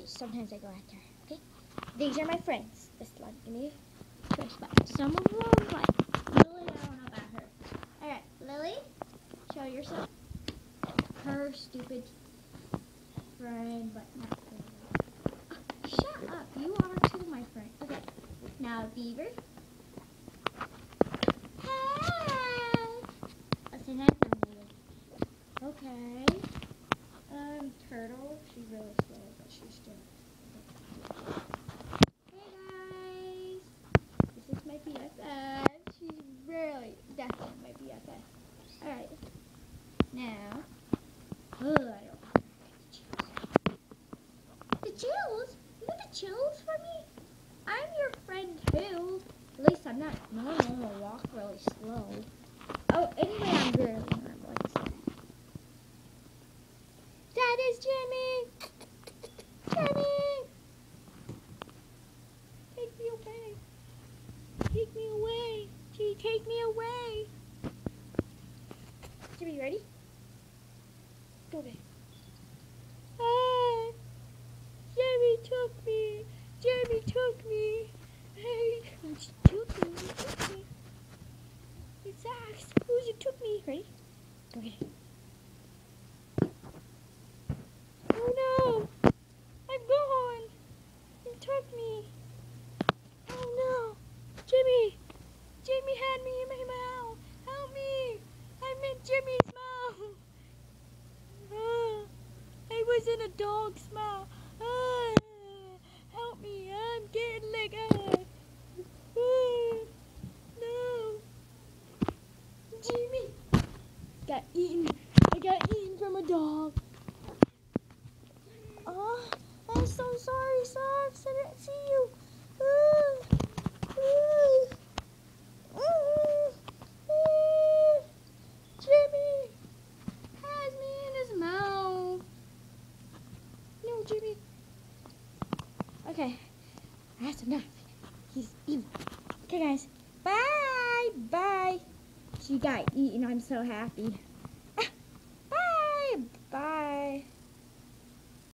sometimes I go after her. Okay, these are my friends. This one, give me first one. Some of them like Lily. I don't know about her. All right, Lily, show yourself. Her stupid friend, but not really. Shut up! You are too, my friend. Okay, now Beaver. Hey! Let's say hi from Beaver. Okay. Turtle. She's really slow, but she's still. Hey guys! This is my BFF. She's really, definitely my BFF. Alright. Now. I don't have the chills. You got the chills for me? I'm your friend too. At least I'm not normal. I walk really slow. Oh, anyway, I'm really normal. That is Jimmy! Jimmy! Take me away. Take me away. Gee, take me away. Jimmy, ready? Go there. Ah! Jimmy took me. Jimmy took me. Hey, who's took me? Who took me? It's Axe. Who's it took me? Ready? Okay. Oh no! I'm gone! He took me! Oh no! Jimmy! Jimmy had me in my mouth! Help me! I'm in Jimmy's mouth! I was in a dog's mouth! Help me! I'm getting like no! Jimmy! Got eaten! I got eaten from a dog! Oh, I'm so sorry, Socks. I didn't see you. Jimmy has me in his mouth. No, Jimmy. Okay, that's enough. He's evil. Okay, guys. Bye. Bye. She got eaten. I'm so happy.